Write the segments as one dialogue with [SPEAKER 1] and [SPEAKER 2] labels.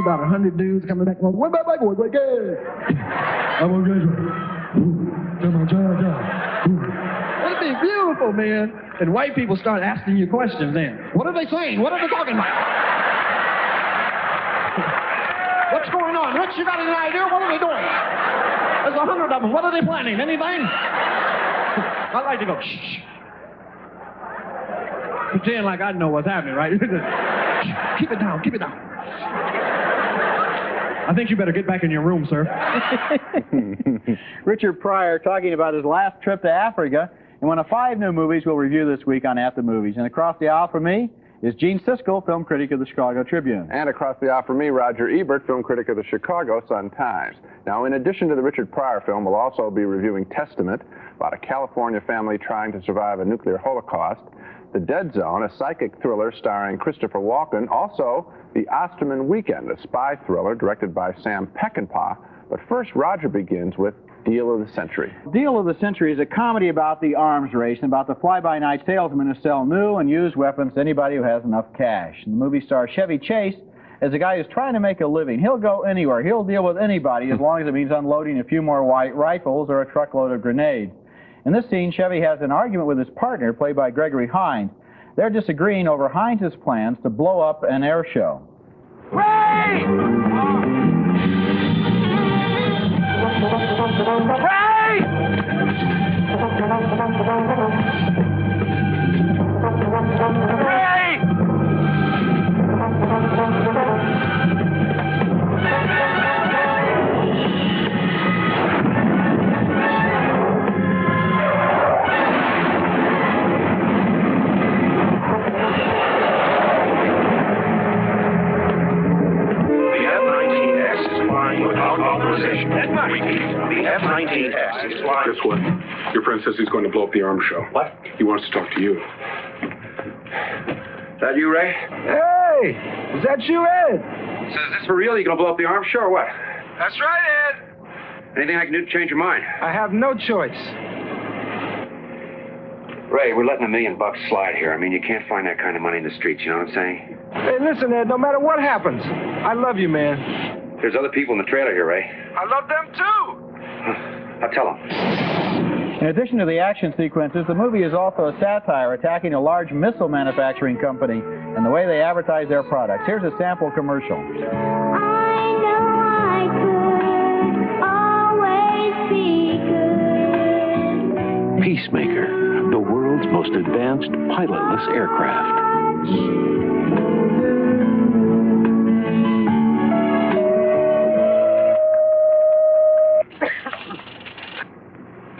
[SPEAKER 1] see about 100 dudes coming back. Well, what about my boys? Like, yeah. It'd be beautiful, man. And white people start asking you questions then. What are they saying? What are they talking about? What's going on? Rich, you got any idea? What are they doing? There's 100 of them. What are they planning? Anything? I like to go, shh. Pretend like I know what's happening, right? Keep it down, keep it down. I think you better get back in your room, sir.
[SPEAKER 2] Richard Pryor talking about his last trip to Africa in one of 5 new movies we'll review this week on At the Movies. And across the aisle from me is Gene Siskel, film critic of the Chicago Tribune.
[SPEAKER 3] And across the aisle from me, Roger Ebert, film critic of the Chicago Sun-Times. Now, in addition to the Richard Pryor film, we'll also be reviewing Testament, about a California family trying to survive a nuclear holocaust, The Dead Zone, a psychic thriller starring Christopher Walken, also The Osterman Weekend, a spy thriller directed by Sam Peckinpah. But first, Roger begins with Deal of the Century.
[SPEAKER 2] Deal of the Century is a comedy about the arms race and about the fly-by-night salesmen who sell new and used weapons to anybody who has enough cash. And the movie stars Chevy Chase as a guy who's trying to make a living. He'll go anywhere. He'll deal with anybody as long as it means unloading a few more white rifles or a truckload of grenades. In this scene, Chevy has an argument with his partner, played by Gregory Hines. They're disagreeing over Hines' plans to blow up an air show.
[SPEAKER 4] Ray! Ray! Ray!
[SPEAKER 5] The F-19S is flying.
[SPEAKER 6] Guess what? Your friend says he's going to blow up the arms show.
[SPEAKER 5] What?
[SPEAKER 6] He wants to talk to you.
[SPEAKER 5] Is that you, Ray?
[SPEAKER 1] Hey! Is that you, Ed?
[SPEAKER 5] So is this for real? You going to blow up the arms show or what?
[SPEAKER 1] That's right, Ed.
[SPEAKER 5] Anything I can do to change your mind?
[SPEAKER 1] I have no choice.
[SPEAKER 5] Ray, we're letting $1 million slide here. I mean, you can't find that kind of money in the streets, you know what I'm saying?
[SPEAKER 1] Hey, listen, Ed, no matter what happens, I love you, man.
[SPEAKER 5] There's other people in the trailer here, Ray.
[SPEAKER 1] I love them, too.
[SPEAKER 5] I'll tell them.
[SPEAKER 2] In addition to the action sequences, the movie is also a satire attacking a large missile manufacturing company and the way they advertise their products. Here's a sample commercial.
[SPEAKER 7] I know I could always be good.
[SPEAKER 8] Peacemaker, the world's most advanced pilotless aircraft.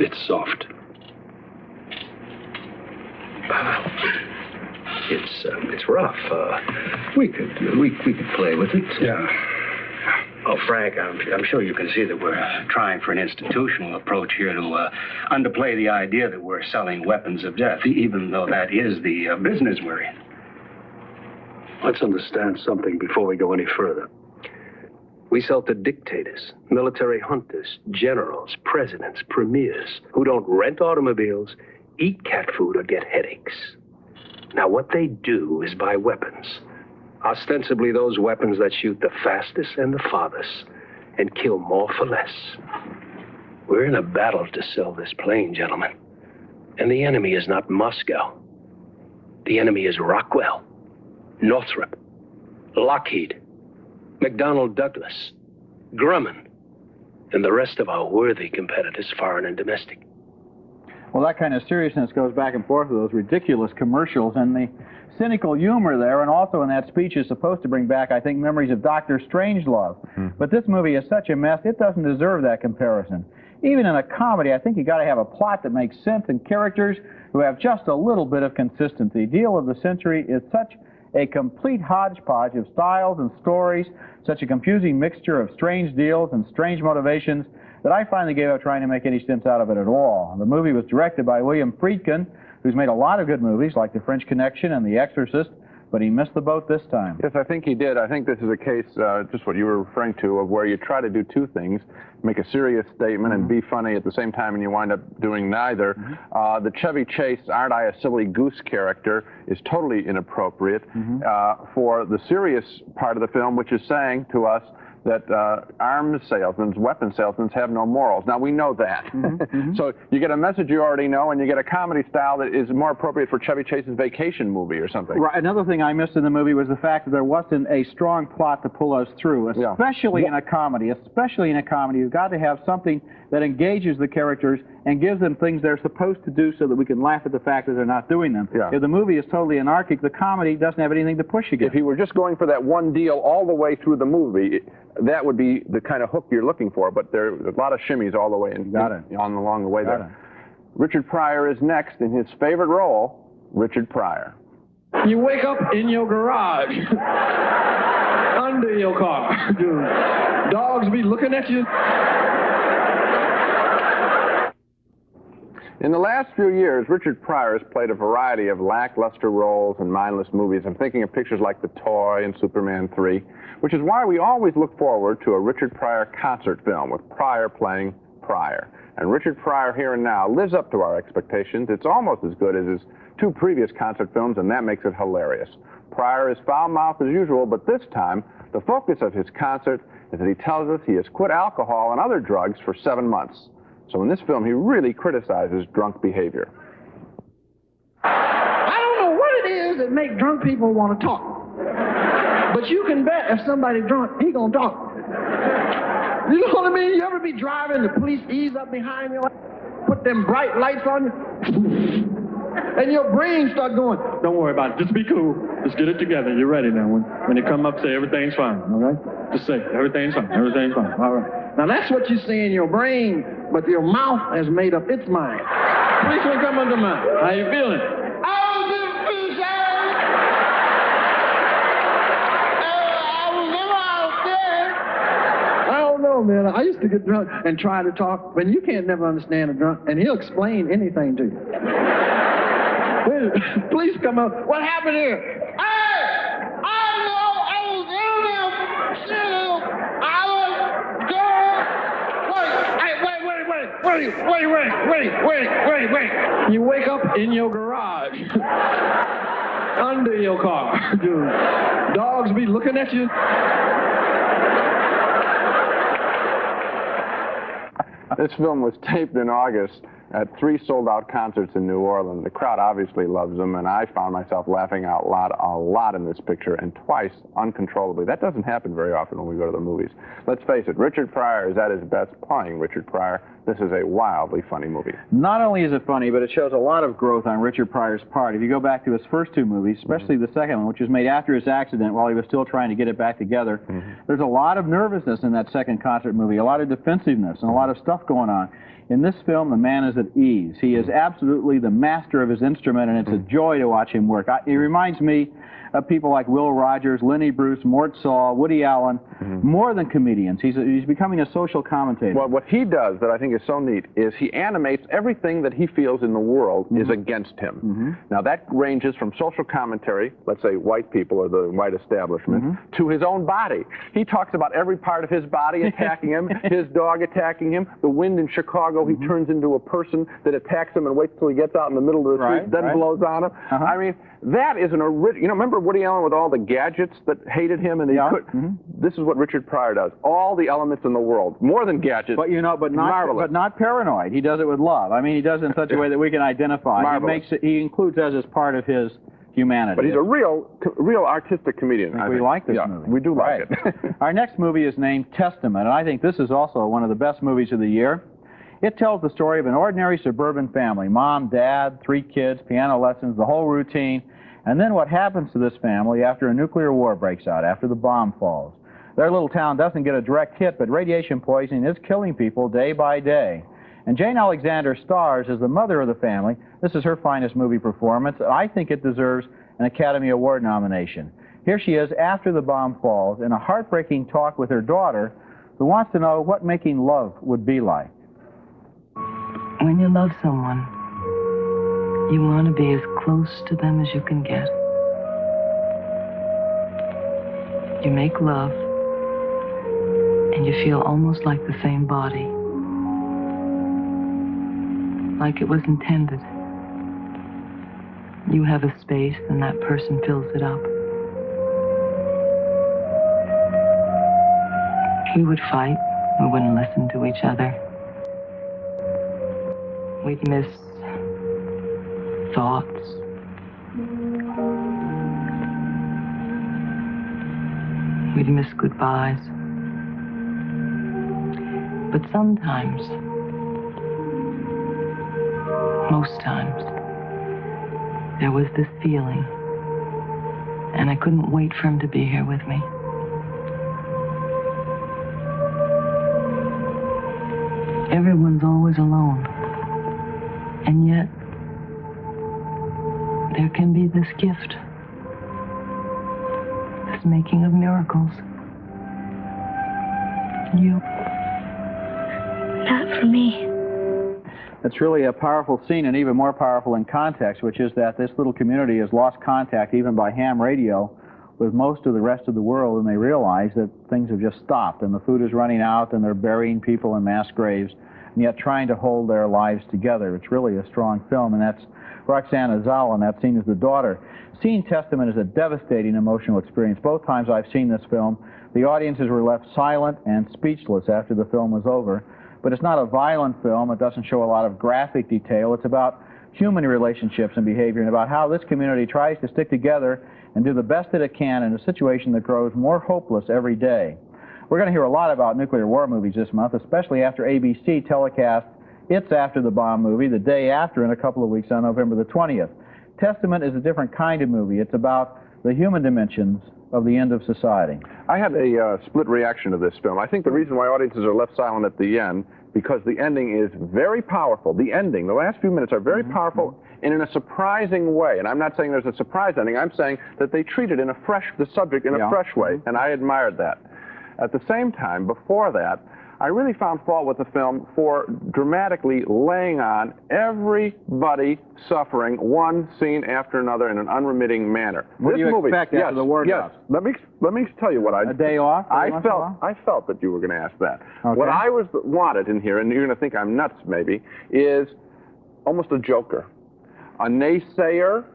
[SPEAKER 6] It's soft.
[SPEAKER 9] It's rough. We could play with it.
[SPEAKER 6] Yeah.
[SPEAKER 9] Oh, Frank, I'm sure you can see that we're trying for an institutional approach here to underplay the idea that we're selling weapons of death, even though that is the business we're in.
[SPEAKER 6] Let's understand something before we go any further. We sell to dictators, military hunters, generals, presidents, premiers, who don't rent automobiles, eat cat food, or get headaches. Now, what they do is buy weapons. Ostensibly those weapons that shoot the fastest and the farthest and kill more for less. We're in a battle to sell this plane, gentlemen. And the enemy is not Moscow. The enemy is Rockwell, Northrop, Lockheed, McDonnell Douglas, Grumman, and the rest of our worthy competitors, foreign and domestic.
[SPEAKER 2] Well, that kind of seriousness goes back and forth with those ridiculous commercials, and the cynical humor there, and also in that speech is supposed to bring back, I think, memories of Dr. Strangelove. But this movie is such a mess, it doesn't deserve that comparison. Even in a comedy, I think you got to have a plot that makes sense and characters who have just a little bit of consistency. Deal of the Century is such a complete hodgepodge of styles and stories, such a confusing mixture of strange deals and strange motivations that I finally gave up trying to make any sense out of it at all. The movie was directed by William Friedkin, who's made a lot of good movies like The French Connection and The Exorcist, but he missed the boat this time.
[SPEAKER 3] Yes, I think he did. I think this is a case, just what you were referring to, of where you try to do two things, make a serious statement and be funny at the same time, and you wind up doing neither. The Chevy Chase, "Aren't I a Silly Goose" character is totally inappropriate for the serious part of the film, which is saying to us that arms salesmen, weapon salesmen have no morals. Now, we know that. So you get a message you already know, and you get a comedy style that is more appropriate for Chevy Chase's vacation movie or something.
[SPEAKER 2] Right. Another thing I missed in the movie was the fact that there wasn't a strong plot to pull us through, especially in a comedy. Especially in a comedy, you've got to have something that engages the characters and gives them things they're supposed to do so that we can laugh at the fact that they're not doing them. If the movie is totally anarchic, the comedy doesn't have anything to push against.
[SPEAKER 3] If he were just going for that one deal all the way through the movie, that would be the kind of hook you're looking for, but there's a lot of shimmies all the way along the way there. Richard Pryor is next in his favorite role, Richard Pryor.
[SPEAKER 1] You wake up in your garage, under your car. Do dogs be looking at you?
[SPEAKER 3] In the last few years, Richard Pryor has played a variety of lackluster roles in mindless movies. I'm thinking of pictures like The Toy and Superman 3, which is why we always look forward to a Richard Pryor concert film with Pryor playing Pryor. And Richard Pryor Here and Now lives up to our expectations. It's almost as good as his two previous concert films, and that makes it hilarious. Pryor is foul-mouthed as usual, but this time, the focus of his concert is that he tells us he has quit alcohol and other drugs for 7 months. So in this film, he really criticizes drunk behavior.
[SPEAKER 1] I don't know what it is that make drunk people want to talk. But you can bet if somebody's drunk, he gonna talk. You know what I mean? You ever be driving, the police ease up behind you, put them bright lights on you, and your brain start going, don't worry about it, just be cool. Just get it together. You're ready now. When they come up, say everything's fine, all right? Just say, everything's fine, everything's fine, all right. Now that's what you say in your brain, but your mouth has made up its mind. Policeman, come under mine. How you feeling? Man, I used to get drunk and try to talk, but you can't never understand a drunk, and he'll explain anything to you. Please come up. What happened here? Hey! I know I was wait. You wake up in your garage, under your car. Do dogs be looking at you?
[SPEAKER 3] This film was taped in August at 3 sold-out concerts in New Orleans. The crowd obviously loves them, and I found myself laughing out loud a lot in this picture, and twice uncontrollably. That doesn't happen very often when we go to the movies. Let's face it, Richard Pryor is at his best playing Richard Pryor. This is a wildly funny movie.
[SPEAKER 2] Not only is it funny, but it shows a lot of growth on Richard Pryor's part. If you go back to his first two movies, especially the second one, which was made after his accident while he was still trying to get it back together, there's a lot of nervousness in that second concert movie, a lot of defensiveness, and a lot of stuff going on. In this film, the man is at ease. He is absolutely the master of his instrument, and it's a joy to watch him work. He reminds me of people like Will Rogers, Lenny Bruce, Mort Sahl, Woody Allen, more than comedians. He's becoming a social commentator.
[SPEAKER 3] Well, what he does that I think is so neat is he animates everything that he feels in the world is against him. Now, that ranges from social commentary, let's say white people or the white establishment, to his own body. He talks about every part of his body attacking him, his dog attacking him, the wind in Chicago, he turns into a person that attacks him and waits till he gets out in the middle of the street, then blows on him. I mean, that is an original. You know, remember Woody Allen with all the gadgets that hated him, and he could. This is what Richard Pryor does. All the elements in the world, more than gadgets.
[SPEAKER 2] But you know, but not paranoid. He does it with love. I mean, he does it in such a way that we can identify. He includes us as part of his humanity.
[SPEAKER 3] But he's a real artistic comedian.
[SPEAKER 2] We like this movie.
[SPEAKER 3] We do like it.
[SPEAKER 2] Our next movie is named Testament, and I think this is also one of the best movies of the year. It tells the story of an ordinary suburban family, mom, dad, 3 kids, piano lessons, the whole routine, and then what happens to this family after a nuclear war breaks out, after the bomb falls. Their little town doesn't get a direct hit, but radiation poisoning is killing people day by day. And Jane Alexander stars as the mother of the family. This is her finest movie performance. I think it deserves an Academy Award nomination. Here she is after the bomb falls in a heartbreaking talk with her daughter, who wants to know what making love would be like.
[SPEAKER 10] When you love someone, you want to be as close to them as you can get. You make love, and you feel almost like the same body. Like it was intended. You have a space, and that person fills it up. We would fight. We wouldn't listen to each other. We'd miss thoughts. We'd miss goodbyes. But sometimes, most times, there was this feeling, and I couldn't wait for him to be here with me. Everyone's always alone. And yet, there can be this gift, this making of miracles. You.
[SPEAKER 7] Not for me.
[SPEAKER 2] It's really a powerful scene, and even more powerful in context, which is that this little community has lost contact, even by ham radio, with most of the rest of the world, and they realize that things have just stopped, and the food is running out, and they're burying people in mass graves, and yet trying to hold their lives together. It's really a strong film, and that's Roxanne Azal, and that scene is the daughter. Seeing Testament is a devastating emotional experience. Both times I've seen this film, the audiences were left silent and speechless after the film was over. But it's not a violent film. It doesn't show a lot of graphic detail. It's about human relationships and behavior, and about how this community tries to stick together and do the best that it can in a situation that grows more hopeless every day. We're going to hear a lot about nuclear war movies this month, especially after ABC telecasts its After the Bomb movie the day after in a couple of weeks on November the 20th. Testament is a different kind of movie. It's about the human dimensions of the end of society.
[SPEAKER 3] I had a split reaction to this film. I think the reason why audiences are left silent at the end, because the ending is very powerful. The ending, the last few minutes are very powerful and in a surprising way. And I'm not saying there's a surprise ending. I'm saying that they treated the subject in a fresh way, and I admired that. At the same time, before that, I really found fault with the film for dramatically laying on everybody suffering one scene after another in an unremitting manner.
[SPEAKER 2] What do you expect after the war drops?
[SPEAKER 3] Let me tell you what I...
[SPEAKER 2] A day off?
[SPEAKER 3] I felt that you were going to ask that.
[SPEAKER 2] Okay.
[SPEAKER 3] What I wanted in here, and you're going to think I'm nuts maybe, is almost a joker. A naysayer,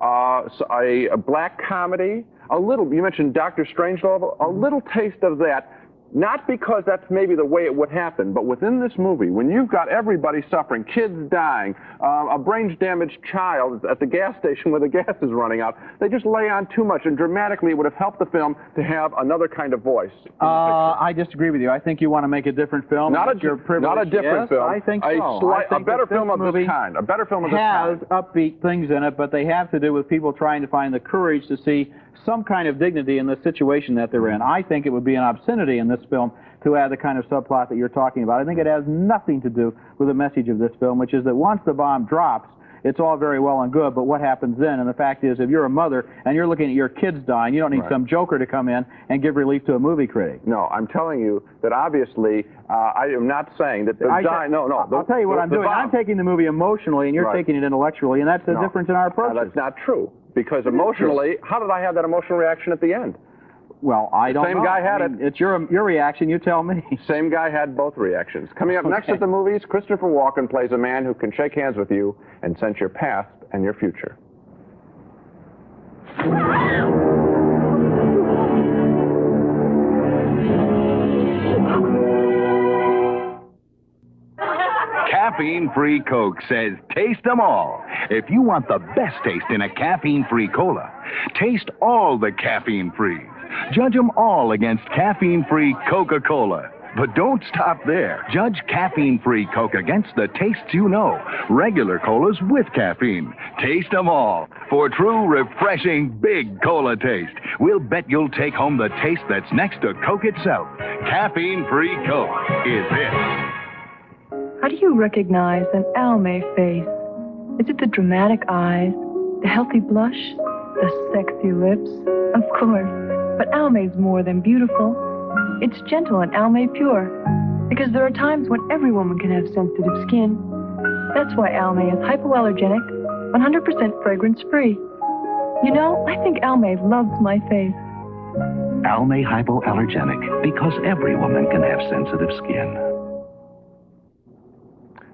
[SPEAKER 3] a black comedy, a little, you mentioned Dr. Strangelove, a little taste of that. Not because that's maybe the way it would happen, but within this movie, when you've got everybody suffering, kids dying, a brain-damaged child at the gas station where the gas is running out, they just lay on too much, and dramatically it would have helped the film to have another kind of voice.
[SPEAKER 2] I disagree with you. I think you want to make a different film.
[SPEAKER 3] Not a different film.
[SPEAKER 2] I think so.
[SPEAKER 3] A better film of this kind. A better film of this kind.
[SPEAKER 2] Has upbeat things in it, but they have to do with people trying to find the courage to see some kind of dignity in the situation that they're in. I think it would be an obscenity in this film to add the kind of subplot that you're talking about. I think it has nothing to do with the message of this film, which is that once the bomb drops, it's all very well and good, but what happens then? And the fact is, if you're a mother and you're looking at your kids dying, you don't need some joker to come in and give relief to a movie critic.
[SPEAKER 3] No, I'm telling you that obviously, I am not saying that I'll
[SPEAKER 2] tell you what I'm doing. I'm taking the movie emotionally and you're taking it intellectually, and that's the difference in our approach.
[SPEAKER 3] That's not true. Because emotionally, how did I have that emotional reaction at the end?
[SPEAKER 2] Well, I don't know.
[SPEAKER 3] Same guy had it.
[SPEAKER 2] It's your reaction, you tell me.
[SPEAKER 3] Same guy had both reactions. Coming up next at the movies, Christopher Walken plays a man who can shake hands with you and sense your past and your future.
[SPEAKER 11] Caffeine-free Coke says taste them all. If you want the best taste in a caffeine-free cola, taste all the caffeine-free. Judge them all against caffeine-free Coca-Cola. But don't stop there. Judge caffeine-free Coke against the tastes you know. Regular colas with caffeine. Taste them all. For true, refreshing, big cola taste. We'll bet you'll take home the taste that's next to Coke itself. Caffeine-free Coke is it.
[SPEAKER 10] How do you recognize an Almay face? Is it the dramatic eyes, the healthy blush, the sexy lips? Of course. But Almay's more than beautiful. It's gentle and Almay pure. Because there are times when every woman can have sensitive skin. That's why Almay is hypoallergenic, 100% fragrance-free. You know, I think Almay loves my face.
[SPEAKER 8] Almay Hypoallergenic, because every woman can have sensitive skin.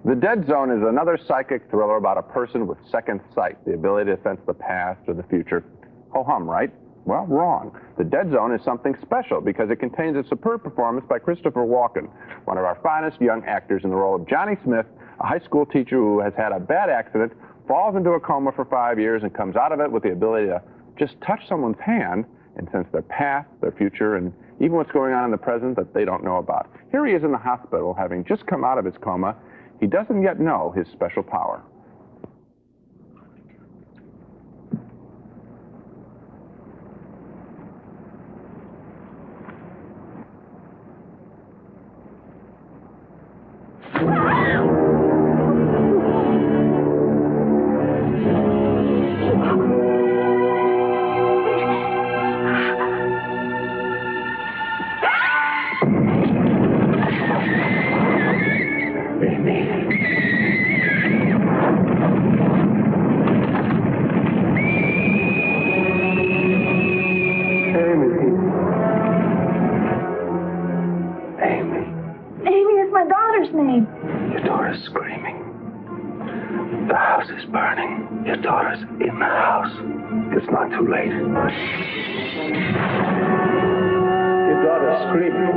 [SPEAKER 3] The Dead Zone is another psychic thriller about a person with second sight, the ability to sense the past or the future. Ho-hum, right? Well, wrong. The Dead Zone is something special because it contains a superb performance by Christopher Walken, one of our finest young actors, in the role of Johnny Smith, a high school teacher who has had a bad accident, falls into a coma for 5 years, and comes out of it with the ability to just touch someone's hand and sense their past, their future, and even what's going on in the present that they don't know about. Here he is in the hospital, having just come out of his coma. He doesn't yet know his special power.
[SPEAKER 6] Your daughter's screaming. The house is burning. Your daughter's in the house. It's not too late. Your daughter's screaming.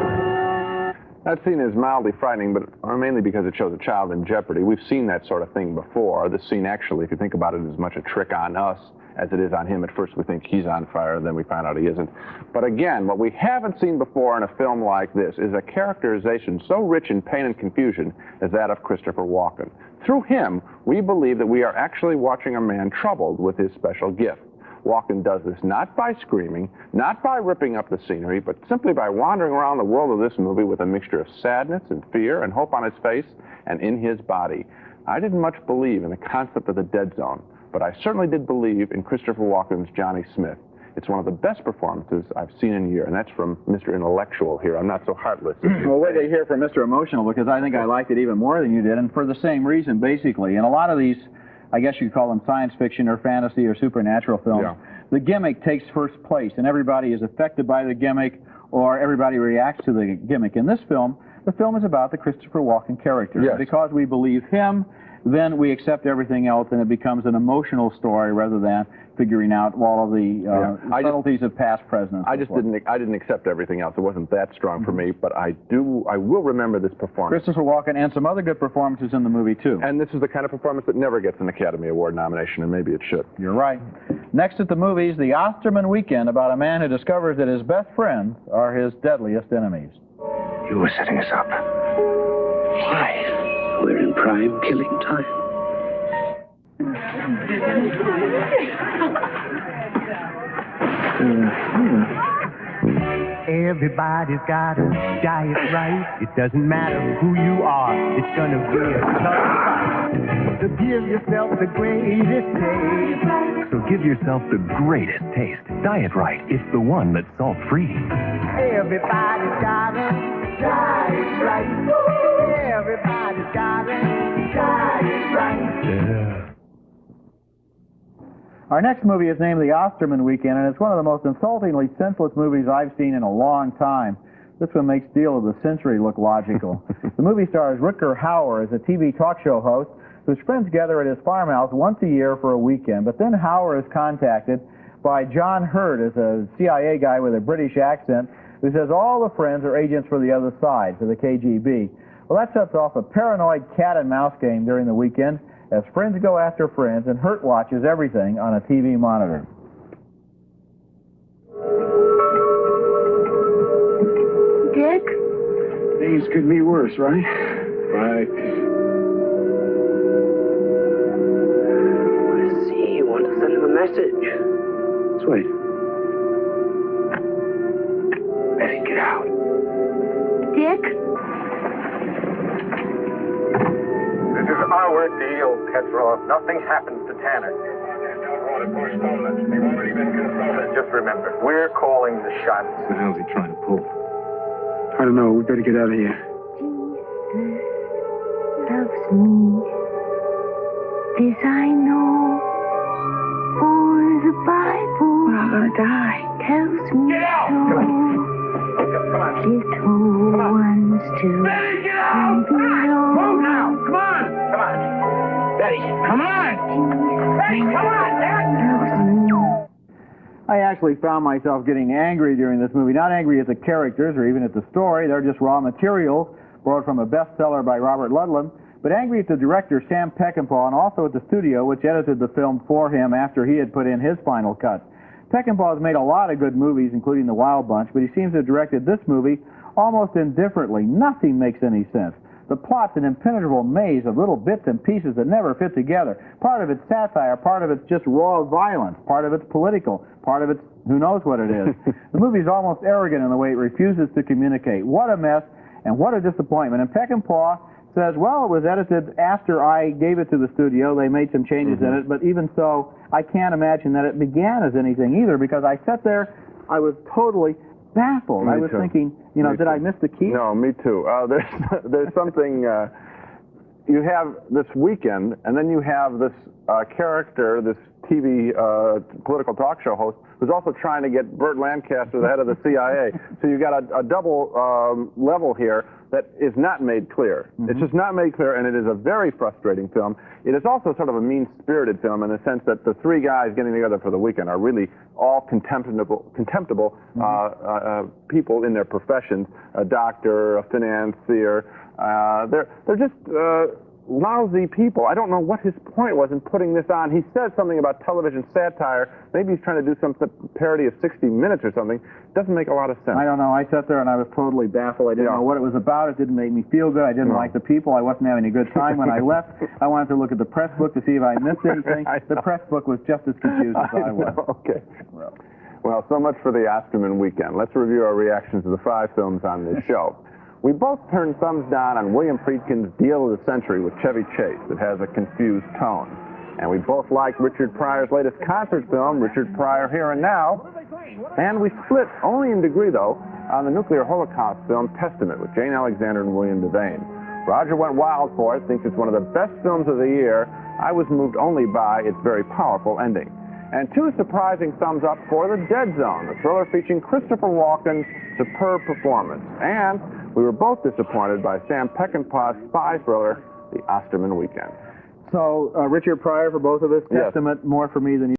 [SPEAKER 3] That scene is mildly frightening, but mainly because it shows a child in jeopardy. We've seen that sort of thing before. This scene actually, if you think about it, is as much a trick on us as it is on him. At first we think he's on fire, then we find out he isn't. But again, what we haven't seen before in a film like this is a characterization so rich in pain and confusion as that of Christopher Walken. Through him, we believe that we are actually watching a man troubled with his special gift. Walken does this not by screaming, not by ripping up the scenery, but simply by wandering around the world of this movie with a mixture of sadness and fear and hope on his face and in his body. I didn't much believe in the concept of the Dead Zone, but I certainly did believe in Christopher Walken's Johnny Smith. It's one of the best performances I've seen in a year, and that's from Mr. Intellectual here. I'm not so heartless.
[SPEAKER 2] Well, wait till you hear from Mr. Emotional, because I think I liked it even more than you did, and for the same reason, basically. In a lot of these, I guess you'd call them science fiction or fantasy or supernatural films, the gimmick takes first place, and everybody is affected by the gimmick, or everybody reacts to the gimmick. In this film, the film is about the Christopher Walken character.
[SPEAKER 3] Yes.
[SPEAKER 2] Because we believe him, then we accept everything else, and it becomes an emotional story rather than figuring out all of the subtleties of past, present.
[SPEAKER 3] I didn't accept everything else. It wasn't that strong for me, but I will remember this performance.
[SPEAKER 2] Christopher Walken and some other good performances in the movie too.
[SPEAKER 3] And this is the kind of performance that never gets an Academy Award nomination, and maybe it should.
[SPEAKER 2] You're right. Next at the movies, the Osterman Weekend, about a man who discovers that his best friends are his deadliest enemies.
[SPEAKER 6] You were setting us up. Why? We're in prime killing time.
[SPEAKER 12] Everybody's got to diet right. It doesn't matter who you are. It's gonna be a tough fight. So give yourself the greatest taste.
[SPEAKER 8] So give yourself the greatest taste. Diet Right. It's the one that's salt-free.
[SPEAKER 12] Everybody's got to diet right. Everybody's got to diet right.
[SPEAKER 8] Yeah.
[SPEAKER 2] Our next movie is named The Osterman Weekend, and it's one of the most insultingly senseless movies I've seen in a long time. This one makes Deal of the Century look logical. The movie stars Rutger Hauer as a TV talk show host whose friends gather at his farmhouse once a year for a weekend. But then Hauer is contacted by John Hurt, as a CIA guy with a British accent, who says all the friends are agents for the other side, for the KGB. Well, that sets off a paranoid cat-and-mouse game during the weekend as friends go after friends, and Hurt watches everything on a TV monitor.
[SPEAKER 1] Dick? Things could be worse, right?
[SPEAKER 6] Right. I see you want to send him a message. Let's wait. Better get out.
[SPEAKER 1] Dick?
[SPEAKER 13] This is our deal, Petrov. Nothing happens to Tanner.
[SPEAKER 3] They've already been consulted.
[SPEAKER 13] Just remember, we're calling the shots.
[SPEAKER 6] What the hell is he trying to pull?
[SPEAKER 1] I don't know. We better get out of here.
[SPEAKER 7] Jesus loves me. This I know. For the Bible.
[SPEAKER 10] We're all gonna die.
[SPEAKER 7] tells me
[SPEAKER 4] Get out!
[SPEAKER 7] so.
[SPEAKER 4] Come on.
[SPEAKER 7] Little ones too.
[SPEAKER 4] Betty, get out! Come on! Move now! Come on! Come on! Betty, come on! Betty, come on, Dad!
[SPEAKER 2] I actually found myself getting angry during this movie. Not angry at the characters or even at the story. They're just raw materials borrowed from a bestseller by Robert Ludlum. But angry at the director, Sam Peckinpah, and also at the studio, which edited the film for him after he had put in his final cut. Peckinpah has made a lot of good movies, including The Wild Bunch, but he seems to have directed this movie almost indifferently. Nothing makes any sense. The plot's an impenetrable maze of little bits and pieces that never fit together. Part of it's satire, part of it's just raw violence, part of it's political, part of it's who knows what it is. The movie's almost arrogant in the way it refuses to communicate. What a mess, and what a disappointment. And Peckinpah says, well, it was edited after I gave it to the studio. They made some changes in it, but even so, I can't imagine that it began as anything either, because I sat there, I was totally baffled. I was thinking, you know, did I miss the key?
[SPEAKER 3] No, me too. There's something, you have this weekend, and then you have this character, this TV political talk show host, who's also trying to get Burt Lancaster, the head of the CIA. So you've got a double level here that is not made clear. It's just not made clear, and it is a very frustrating film. It is also sort of a mean-spirited film in the sense that the three guys getting together for the weekend are really all contemptible people in their professions, a doctor, a financier. They're just lousy people. I don't know what his point was in putting this on. He said something about television satire. Maybe he's trying to do some parody of 60 Minutes or something. Doesn't make a lot of sense.
[SPEAKER 2] I don't know. I sat there and I was totally baffled. I didn't know what it was about. It didn't make me feel good. I didn't like the people. I wasn't having a good time. When I left, I wanted to look at the press book to see if I missed anything. The press book was just as confused as I was.
[SPEAKER 3] Okay. Well, so much for the Osterman weekend. Let's review our reactions to the 5 films on this show. We both turned thumbs down on William Friedkin's Deal of the Century with Chevy Chase that has a confused tone. And we both liked Richard Pryor's latest concert film, Richard Pryor Here and Now. And we split, only in degree though, on the nuclear Holocaust film Testament with Jane Alexander and William Devane. Roger went wild for it, thinks it's one of the best films of the year. I was moved only by its very powerful ending. And 2 surprising thumbs up for The Dead Zone, the thriller featuring Christopher Walken's superb performance. And we were both disappointed by Sam Peckinpah's spy thriller, The Osterman Weekend.
[SPEAKER 2] So, Richard Pryor for both of us. Testament more for me than you.